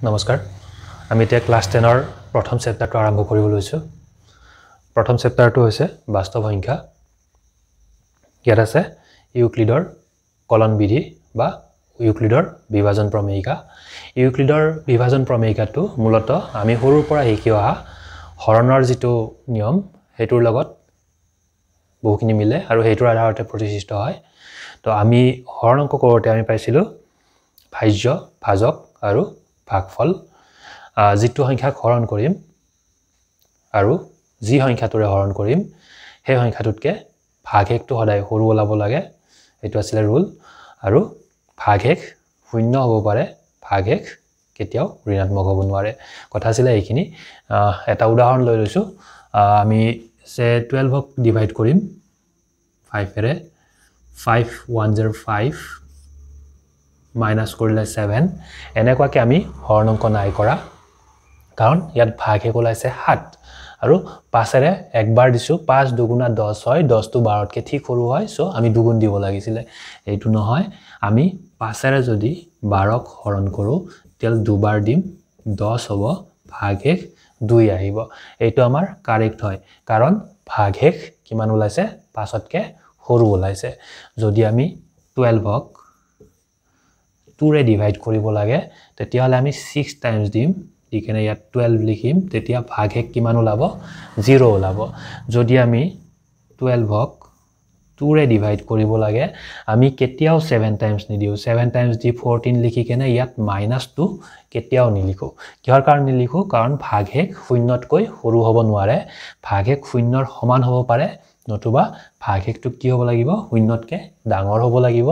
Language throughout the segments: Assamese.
নমস্কাৰ আমি এতিয়া ক্লাস 10 ৰ প্ৰথম চেপ্টাৰটো আৰম্ভ কৰিব লৈছো প্ৰথম চেপ্টাৰটো হৈছে বাস্তৱ সংখ্যা ইয়াত আছে ইউক্লিডৰ কলন বিধি বা ইউক্লিডৰ বিভাজন প্ৰমেয়িকা ইউক্লিডৰ বিভাজন প্ৰমেয়িকাটো মূলত আমি সৰুৰ পৰা শিকি অহা হৰণৰ যেটো নিয়ম হেতুৰ লগত বহুখিনি মিলে আৰু হেতুৰ আধাৰতে প্ৰতিষ্ঠিত হয় তো আমি হৰণ অংক কৰোতে আমি পাইছিলো ভাজ্য ভাজক আৰু ভাগফল যেটো সংখ্যা হৰণ কৰিম আৰু যি সংখ্যাটোৰে হৰণ কৰিম সেই সংখ্যাটোতকে ভাগহেকটো সদায় সৰু ওলাব লাগে এটো আছিল ৰুল আৰু ভাগহেক শূন্য হ'ব পাৰে ভাগহেক কেতিয়াও ঋণাত্মক হ'ব নোৱাৰে কথা আছিল এইখিনি এটা উদাহৰণ লৈ লৈছো আমি সে 12 ক ডিভাইড কৰিম 5 এৰে 5105 মাইনাস কৰিলে 7 এনেকুৱাকে আমি হৰণ অংক নাই কৰা কাৰণ ইয়াত ভাগহেক ওলাইছে 7 আৰু 5 এৰে একবাৰ দিছো 5 দুগুণা 10 হয় 10 টো 12 কে ঠিক সৰু হয় সো আমি দুগুণ দিব লাগিছিল এইটো নহয় আমি 5 এৰে যদি 12 ক হৰণ কৰো তেল দুবাৰ দিম 10 হ'ব ভাগহেক 2 আহিব এইটো আমাৰ কাৰেক্ট হয় কাৰণ ভাগহেক কিমান ওলাইছে 5 তকে সৰু ওলাইছে যদি আমি 12 ক 2 ৰে ডিভাইড কৰিব লাগে তেতিয়া হলে আমি 6 টাইমস দিম দিকেনে ইয়াত 12 লিখিম তেতিয়া ভাগহেক কিমান ওলাব 0 ওলাব যদি আমি 12 ক 2 ৰে ডিভাইড কৰিব লাগে আমি কেতিয়াও 7 টাইমস নিদিও 7 টাইমস দি 14 লিখি কেনে ইয়াত -2 কেতিয়াও নিলিখো কিহৰ কাৰণ নিলিখো কাৰণ ভাগহেক শূন্যতকৈ সৰু হ'ব নোৱাৰে ভাগহেক শূন্যৰ সমান হ'ব পাৰে নতুবা ভাগহেকটো কি হ'ব লাগিব শূন্যতকে ডাঙৰ হ'ব লাগিব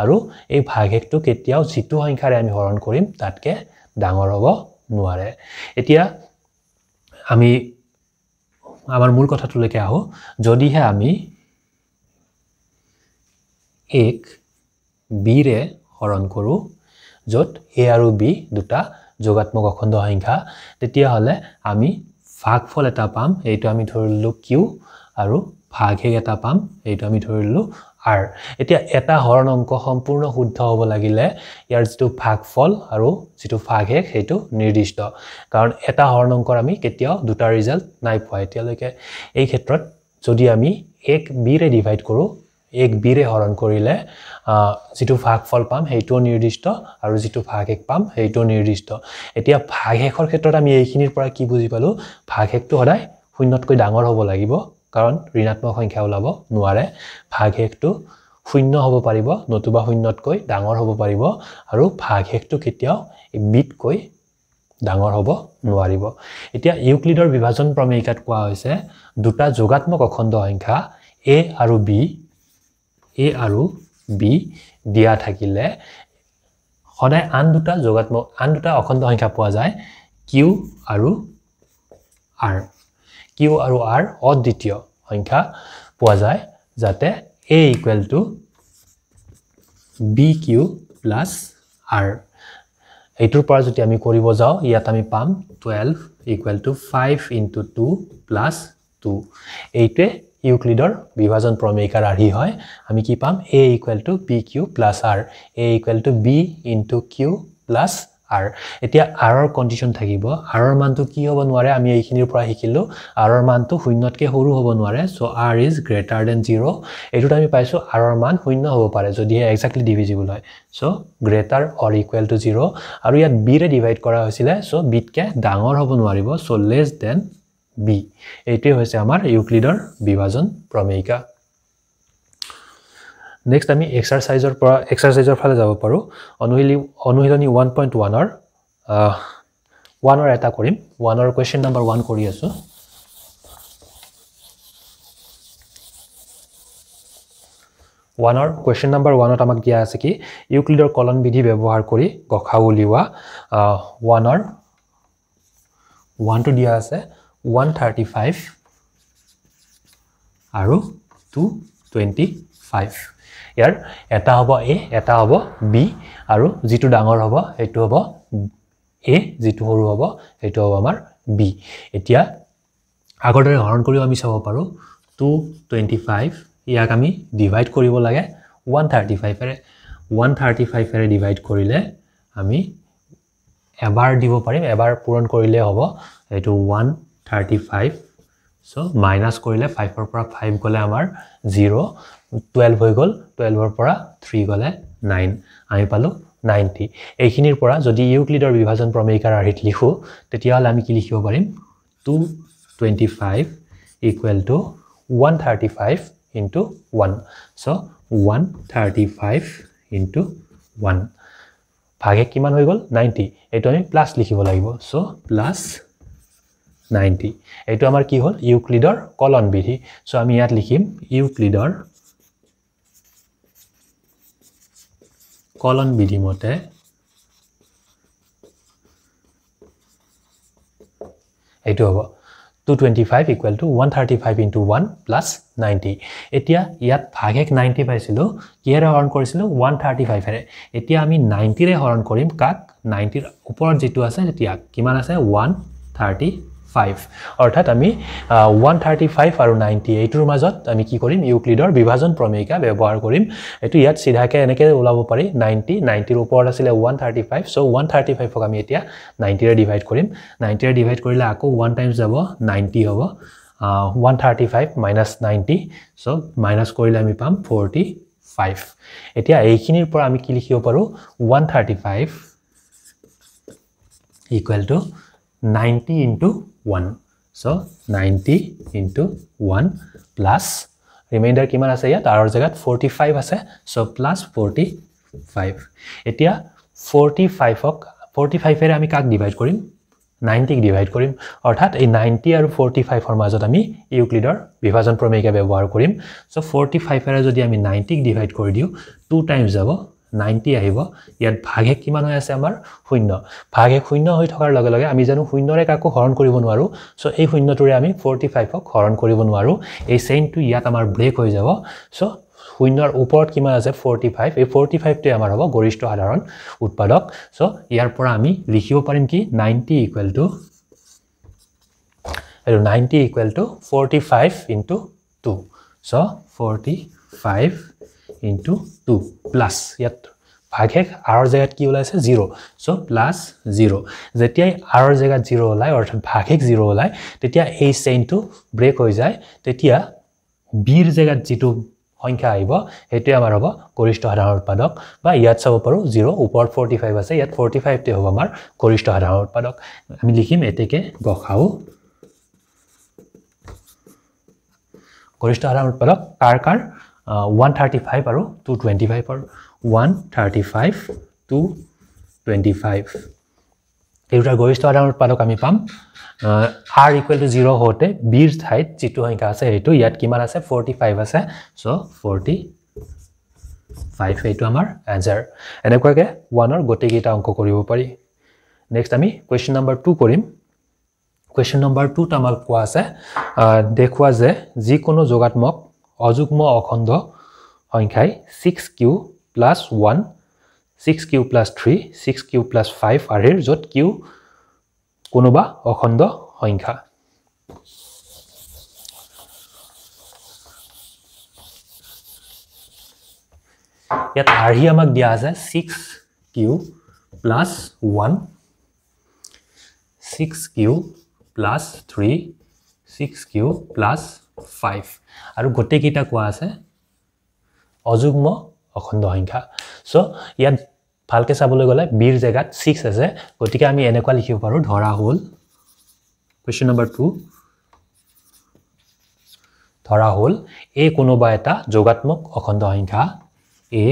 আৰু এই ভাগহেকটো কেতিয়াও যেটো সংখ্যাৰে আমি হৰণ কৰিম তাতকে ডাঙৰ হ'ব নোৱাৰে এতিয়া আমি আমাৰ মূল কথাটোলৈকে আহো যদিহে আমি এক বি ৰে হৰণ কৰো যত a আৰু b দুটা যোগাত্মক অখণ্ড সংখ্যা তেতিয়া হলে আমি ভাগফল এটা পাম এইটো আমি ধৰিলো q আৰু ভাগহেক এটা পাম এইটো আমি ধৰিলো r এতিয়া এটা হৰণ অংক সম্পূৰ্ণ শুদ্ধ হ'ব লাগিলে ইয়াৰ যেটো ভাগফল আৰু যেটো ভাগহেক হেতু নিৰ্দিষ্ট কাৰণ এটা হৰণ অংকৰ আমি কেতিয়াও দুটা ৰিজাল্ট নাই পোৱা এতিয়ালৈকে এই ক্ষেত্ৰত যদি আমি 1 b ৰে ডিভাইড কৰো 1 b ৰে হৰণ কৰিলে যেটো ভাগফল পাম হেতু নিৰ্দিষ্ট আৰু যেটো ভাগহেক পাম হেতু নিৰ্দিষ্ট এতিয়া ভাগহেকৰ ক্ষেত্ৰত আমি এইখিনিৰ পৰা কি বুজি পালো ভাগহেকটো সদায় শূন্যতকৈ ডাঙৰ হ'ব লাগিব কাৰণ ঋণাত্মক সংখ্যা ওলাব নোৱাৰে ভাগহেকটো শূন্য হ'ব পাৰিব নতুবা শূন্যতকৈ ডাঙৰ হ'ব পাৰিব আৰু ভাগহেকটো কেতিয়াও বিতকৈ ডাঙৰ হ'ব নোৱাৰিব এতিয়া ইউক্লিডৰ বিভাজন প্ৰমেয়িকাত কোৱা হৈছে দুটা যোগাত্মক অখণ্ড সংখ্যা a আৰু b দিয়া থাকিলে সদায় আন দুটা অখণ্ড সংখ্যা পোৱা যায় q আৰু r অদ্বিতীয় সংখ্যা পোৱা যায় যাতে a = bq + r এইটোৰ পৰা যদি আমি কৰিব যাও ইয়াত আমি পাম 12 = 5 * 2 + 2 এইটোৱে ইউক্লিডৰ বিভাজন প্ৰমেয়িকাৰ আৰ্হি হয় আমি কি পাম a = bq + r a = b * q + r এতিয়া r ৰ কন্ডিশন থাকিব r ৰ মানটো কি হ'ব নোৱাৰে আমি এইখিনিৰ পৰা শিকিলো r ৰ মানটো শূন্যতকে সৰু হ'ব নোৱাৰে so r is greater than 0 এটোত আমি পাইছো r ৰ মান শূন্য হ'ব পাৰে যদি এক্সাক্টলি ডিভিজিবল হয় so greater or equal to 0 আৰু ইয়াত b ৰে ডিভাইড কৰা হৈছিল সো b তকে ডাঙৰ হ'ব নোৱাৰিব সো less than b এইটোৱে হৈছে আমাৰ ইউক্লিডৰ বিভাজন প্ৰমেয়িকা নেক্সট আমি এক্সাৰসাইজৰ ফালে যাব পাৰো অনুশীলনী 1.1 ৰ 1 ৰ এটা কৰিম 1 ৰ কোৱেশ্চন নম্বৰ 1 কৰি আছো 1 ৰ কোৱেশ্চন নম্বৰ 1 ত আমাক দিয়া আছে কি ইউক্লিডৰ কলন বিধি ব্যৱহাৰ কৰি গখা উলিওৱা 1 ৰ 1 টো দিয়া আছে 135 আৰু 225 ইয়াৰ এটা হ'ব a এটা হ'ব b আৰু যেটো ডাঙৰ হ'ব এটো হ'ব a যেটো সৰু হ'ব এটো হ'ব আমাৰ b এতিয়া আগৰদৰে হৰণ কৰিও আমি চাব পাৰো 225 ইয়াক আমি ডিভাইড কৰিব লাগে 135 এৰে 135 এৰে ডিভাইড কৰিলে আমি এবাৰ দিব পাৰিম এবাৰ পূৰণ কৰিলে হ'ব এটো 135 সো মাইনাস কৰিলে 5 ৰ পৰা 5 গলে আমাৰ 0 12 হৈ গল 12 ৰ পৰা 3 গলে 9 আমি পালো 90 এইখিনিৰ পৰা যদি ইউক্লিডৰ বিভাজন প্ৰমেয়িকাৰ আৰ্হিত লিখো তেতিয়া হলে আমি কি লিখিব পাৰিম 225 equal to 135 into 1 so 135 into 1 ভাগে কিমান হৈ গল 90 এটো আমি প্লাস লিখিব লাগিব সো প্লাস 90 এটো আমাৰ কি হল ইউক্লিডৰ কলন বিধি সো আমি ইয়াত লিখিম ইউক্লিডৰ কলন বিধি মতে এটো হ'ব 225 equal to 135 into 1 plus 90 এতিয়া ইয়াত ভাগেক 90 পাইছিলো কিহেৰে হৰণ কৰিছিলো 135 এৰে এতিয়া আমি 90 ৰে হৰণ কৰিম কাক 90 ৰ ওপৰত যেটো আছে তেতিয়া কিমান আছে 135 অৰ্থাৎ আমি 135 আৰু 90 এইটোৰ মাজত আমি কি কৰিম ইউক্লিডৰ বিভাজন প্ৰমেয়িকা ব্যৱহাৰ কৰিম এটো ইয়াত সিধাকে এনেকে ওলাব পাৰি 90 90 ৰ ওপৰত আছিল 135 সো 135 ক আমি এতিয়া 90 ৰে ডিভাইড কৰিম 90 ৰে ডিভাইড কৰিলে আকৌ 1 টাইমছ যাব 90 হ'ব 135 minus 90 সো মাইনাস কৰিলে আমি পাম 45 এতিয়া এইখিনিৰ পৰা আমি কি লিখিব পাৰো 135 equal to 90 into 1 so 90 into 1 plus remainder কিমান আছে ইয়াত আৰৰ জাগাত 45 আছে so plus 45 এতিয়া 45 এৰে আমি কাক ডিভাইড কৰিম 90 ডিভাইড কৰিম অৰ্থাৎ এই 90 আৰু 45 ৰ মাজত আমি ইউক্লিডৰ বিভাজন প্ৰমেয়িকা ব্যৱহাৰ কৰিম সো 45 এৰে যদি আমি 90 ডিভাইড কৰি দিও 2 টাইমছ যাব 90 আহিব ইয়াত ভাগে কিমান হৈ আছে আমাৰ শূন্য ভাগে শূন্য হৈ থকাৰ লগে লগে আমি জানো শূন্যৰে কাকো হৰণ কৰিব নোৱাৰো সো এই শূন্যটোৰে আমি 45 ক হৰণ কৰিব নোৱাৰো এই চেইনটো ইয়াত আমাৰ ব্ৰেক হৈ যাব সো শূন্যৰ ওপৰত কিমান আছে 45 এই 45 টো আমাৰ হ'ব গৰিষ্ঠ সাধাৰণ উৎপাদক সো ইয়াৰ পৰা আমি লিখিব পাৰিম কি 90 equal to 45 into 2 so 45 into 2 plus ইয়াত ভাগে আৰৰ জাগাত কি ওলাইছে 0 সো প্লাস 0 যেতিয়া আৰৰ জাগাত 0 ওলাই অৰ্থাৎ ভাগে 0 ওলাই তেতিয়া এই চেইনটো ব্ৰেক হৈ যায় তেতিয়া বিৰ জাগাত যেটো সংখ্যা আইব হেতু আমাৰ হ'ব গৰিষ্ঠ সাধাৰণ উৎপাদক বা ইয়াত চাব পাৰো 0 ওপৰত 45 আছে ইয়াত 45 তে হ'ব আমাৰ গৰিষ্ঠ সাধাৰণ উৎপাদক আমি লিখিম এতেকে গখাও গৰিষ্ঠ সাধাৰণ উৎপাদক কাৰ 135 আৰু 225 আৰু 135 225 এইটা গৰিষ্ঠ সাধাৰণ উৎপাদক আমি পাম r equal to 0 হতে বিৰ ঠাইত যেটো সংখ্যা আছে এটো ইয়াত কিমান আছে 45 আছে সো 45 এইটো আমাৰ आंसर এনেকুৱাকে 1 ৰ গতি কেইটা অংক কৰিব পাৰি নেক্সট আমি কোৱেশ্চন নম্বৰ 2 কৰিম কোৱেশ্চন নম্বৰ 2 ত আমাক কোৱা আছে দেখুৱা যে যি কোনো যোগাত্মক অযুগ্ম অখণ্ড সংখ্যাই 6q + 1 6q + 3 6q + 5 আৰ যত q কোনোবা অখণ্ড সংখ্যা ইয়াত আৰহি আমাক দিয়া আছে 6q + 1 6q + 3 6q + 5 আৰু গতে কিটা কোৱা আছে অযুগ্ম অখণ্ড সংখ্যা সো ইয়াত ভালকে চাবলৈ গলে বিৰ জাগাত 6 আছে গতিকে আমি এনেকুৱা লিখিব পাৰো ধৰা হল কোৱেশ্চন নম্বৰ 2 ধৰা হল a কোনোবা এটা যোগাত্মক অখণ্ড সংখ্যা a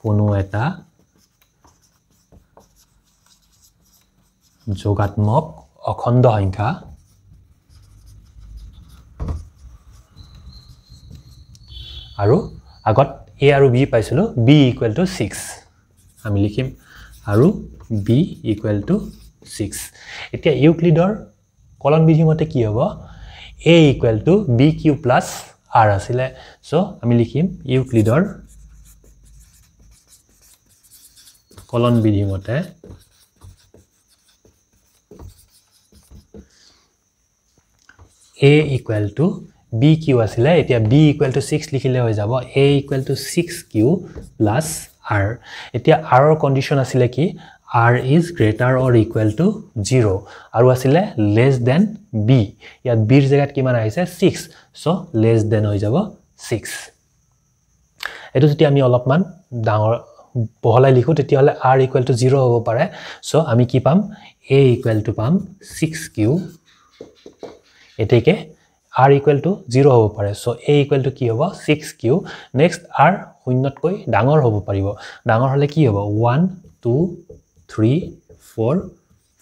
কোনো এটা যোগাত্মক অখণ্ড সংখ্যা আৰু আগত a আৰু b পাইছিলো b equal to 6 আমি লিখিম আৰু b equal to 6 এতিয়া ইউক্লিডৰ কলন বিধি মতে কি হ'ব a equal to bq plus r আছিল সো আমি লিখিম ইউক্লিডৰ কলন বিধি মতে a equal to bq আছিল এতিয়া b equal to 6 লিখিলে হৈ যাব a equal to 6q plus r এতিয়া r ৰ কন্ডিশন আছিল কি r is greater or equal to 0 আৰু আছিল less than b ইয়াত b ৰ জায়গাত কিমান আহিছে 6 so less than হৈ যাব 6 এটো যদি আমি অলপমান ডাঙৰ বহলাই লিখো তেতিয়া হলে r equal to 0 হ'ব পাৰে so আমি কি পাম a equal to পাম 6q এতেকে r equal to 0 হ'ব পাৰে so a equal to কি হ'ব 6q next r শূন্যতকৈ ডাঙৰ হ'ব পাৰিব ডাঙৰ হলে কি হ'ব 1 2 3 4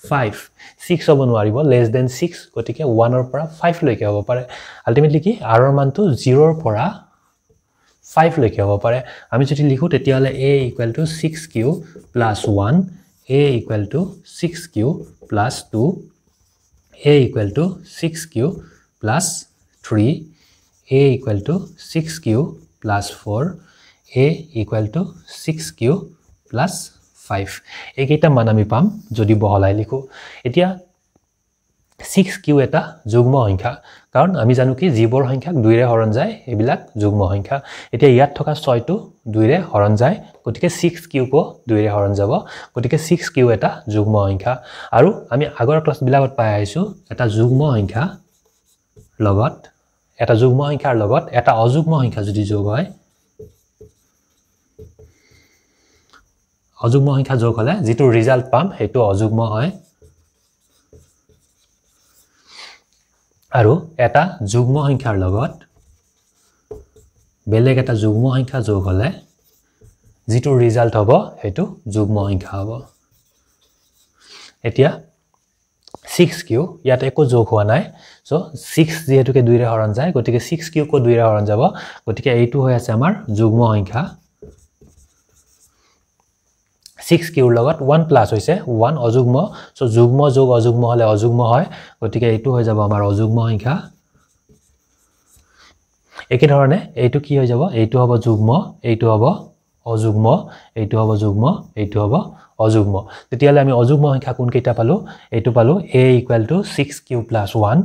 5 6 হ'ব নোৱাৰিব less than 6 গতিকে 1 ৰ পৰা 5 লৈকে হ'ব পাৰে আলটিমেটলি কি r ৰ মানটো 0 ৰ পৰা 5 লৈকে হ'ব পাৰে আমি যদি লিখো তেতিয়া হলে a equal to 6q plus 1 a equal to 6q plus 2 a equal to 6q plus 3 a equal to 6q plus 4 a equal to 6q plus 5 এইকেইটা মান আমি পাম যদি বহলাই লিখো এতিয়া 6q এটা যুগ্ম সংখ্যা কাৰণ আমি জানো কি যিবোৰ সংখ্যাক 2 ৰে হৰণ যায় এবিলাক যুগ্ম সংখ্যা এতিয়া ইয়াত থকা 6 টো 2 ৰে হৰণ যায় গতিকে 6q কো 2 ৰে হৰণ যাব গতিকে 6q এটা যুগ্ম সংখ্যা আৰু আমি আগৰ ক্লাস বিলাকত পাই আইছো এটা যুগ্ম সংখ্যাৰ লগত এটা অযুগ্ম সংখ্যা যদি যোগ হয় অযুগ্ম সংখ্যা যোগ হলে যেটো ৰিজাল্ট পাম হেতু অযুগ্ম হয় আৰু এটা যুগ্ম সংখ্যাৰ লগত বেলেগ এটা যুগ্ম সংখ্যা যোগ হলে যেটো ৰিজাল্ট হ'ব হেতু যুগ্ম সংখ্যা হ'ব এতিয়া 6q ইয়াত একো যোগ হোৱা নাই সো 6 যেহেতুকে 2 ৰে হৰণ যায় গতিকে 6q কো 2 ৰে হৰণ যাব গতিকে এইটো হৈ আছে আমাৰ যুগ্ম সংখ্যা 6q ৰ লগত 1 প্লাস হৈছে 1 অযুগ্ম সো যুগ্ম যোগ অযুগ্ম হলে অযুগ্ম হয় গতিকে এইটো হৈ যাব আমাৰ অযুগ্ম সংখ্যা একে ধৰণে এইটো কি হৈ যাব এইটো হ'ব যুগ্ম এইটো হ'ব অযুগ্ম এইটো হ'ব যুগ্ম এইটো হ'ব অযুগ্ম তেতিয়ালে আমি অযুগ্ম সংখ্যা কোন কেইটা পালো এইটো পালো a equal to 6q plus 1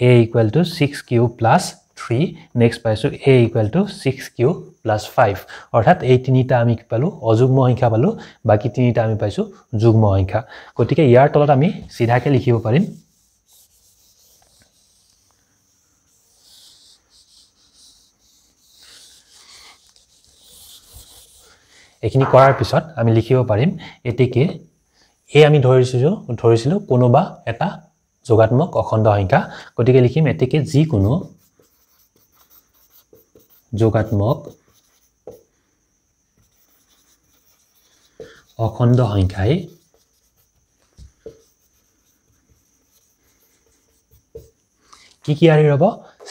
a equal to 6q plus 3 next পাইছো a equal to 6q plus 5 অৰ্থাৎ এই তিনিটা আমি কি পালো অযুগ্ম সংখ্যা পালো বাকি তিনিটা আমি পাইছো যুগ্ম সংখ্যা গতিকে ইয়াৰ তলত আমি সিধাকে লিখিব পাৰিম এখিনি কৰাৰ পিছত আমি লিখিব পাৰিম এটিকে এ আমি ধৰিছিলো কোনোবা এটা যোগাত্মক অখণ্ড সংখ্যা গতিকে লিখিম এটিকে যি কোনো যোগাত্মক অখণ্ড সংখ্যাই কি আৰি হ'ব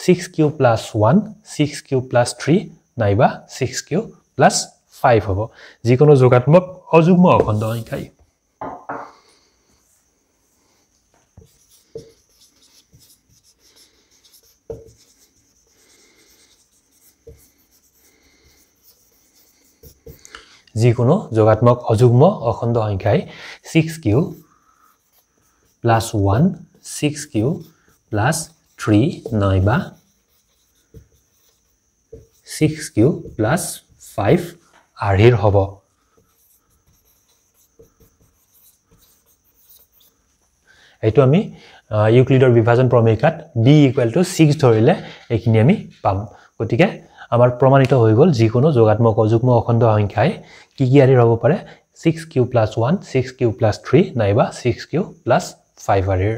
6q plus 1 6q plus 3 নাইবা 6q plus 5 হ'ব যিকোনো যোগাত্মক অযুগ্ম অখণ্ড সংখ্যাই যিকোনো যোগাত্মক অযুগ্ম অখণ্ড সংখ্যাই 6q plus 1 6q plus 3 নাইবা 6q plus 5 আৰিৰ হ'ব এইটো আমি ইউক্লিডৰ বিভাজন প্ৰমেয়িকাত b equal to 6 ধৰিলে এইখিনি আমি পাম গতিকে আমাৰ প্ৰমাণিত হৈ গল যিকোনো যোগাত্মক অযুগ্ম অখণ্ড সংখ্যাই কি আৰিৰ হ'ব পাৰে 6q plus 1 6q plus 3 নাইবা 6q plus 5 আৰিৰ